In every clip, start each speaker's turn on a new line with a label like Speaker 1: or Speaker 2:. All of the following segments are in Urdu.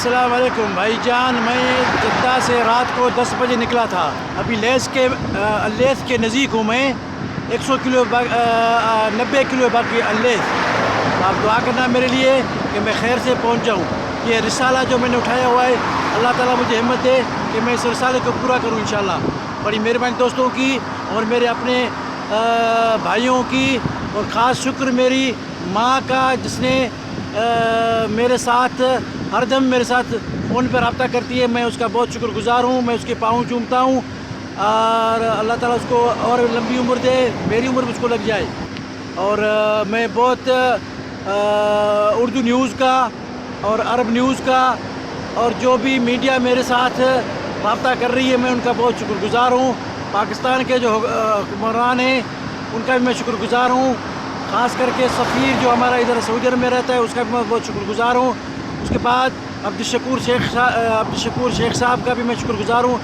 Speaker 1: السلام علیکم بھائی جان، میں جدہ سے رات کو 10 بجے نکلا تھا. ابھی لیث کے نزدیک ہوں میں. 100 کلو 90 کلو باقی لیث. آپ دعا کرنا میرے لیے کہ میں خیر سے پہنچ جاؤں. یہ رسالہ جو میں نے اٹھایا ہوا ہے، اللہ تعالیٰ مجھے ہمت دے کہ میں اس رسالے کو پورا کروں انشاءاللہ. بڑی مہربانی دوستوں کی اور میرے اپنے بھائیوں کی، اور خاص شکر میری ماں کا جس نے میرے ساتھ ہر دم میرے ساتھ فون پہ رابطہ کرتی ہے. میں اس کا بہت شکر گزار ہوں. میں اس کے پاؤں چومتا ہوں اور اللہ تعالیٰ اس کو اور لمبی عمر دے، میری عمر اس کو لگ جائے. اور میں بہت اردو نیوز کا اور عرب نیوز کا اور جو بھی میڈیا میرے ساتھ رابطہ کر رہی ہے، میں ان کا بہت شکر گزار ہوں. پاکستان کے جو حکمران ہیں ان کا بھی میں شکر گزار ہوں. خاص کر کے سفیر جو ہمارا ادھر سعودی عرب میں رہتا ہے، اس کا بھی میں بہت شکر گزار ہوں. اس کے بعد عبدالشکور شیخ صاحب کا بھی میں شکر گزار ہوں.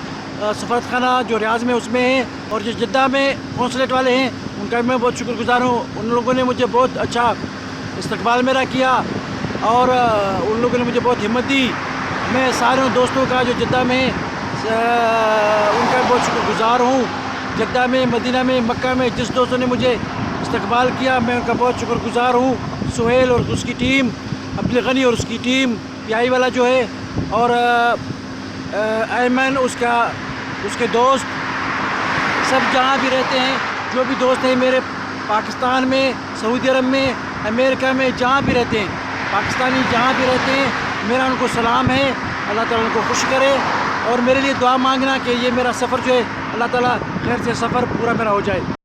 Speaker 1: سفارت خانہ جو ریاض میں اس میں ہیں، اور جو جدہ میں قونصلیٹ والے ہیں، ان کا بھی میں بہت شکر گزار ہوں. ان لوگوں نے مجھے بہت اچھا استقبال میرا کیا اور ان لوگوں نے مجھے بہت ہمت دی. میں سارے دوستوں کا جو جدہ میں ان کا بہت شکر گزار ہوں. جدہ میں، مدینہ میں، مکہ میں جس دوستوں نے مجھے استقبال کیا، میں ان کا بہت شکر گزار ہوں. سہیل اور اس کی ٹیم، عبدالغنی اور اس کی ٹیم، پیائی والا جو ہے، اور ایمن اس کے دوست، سب جہاں بھی رہتے ہیں، جو بھی دوست ہیں میرے پاکستان میں، سعودی عرب میں، امریکہ میں، جہاں بھی رہتے ہیں، پاکستانی جہاں بھی رہتے ہیں، میرا ان کو سلام ہے. اللہ تعالیٰ ان کو خوش کرے اور میرے لیے دعا مانگنا کہ یہ میرا سفر جو ہے اللہ تعالیٰ خیر سے سفر پورا میرا ہو جائے.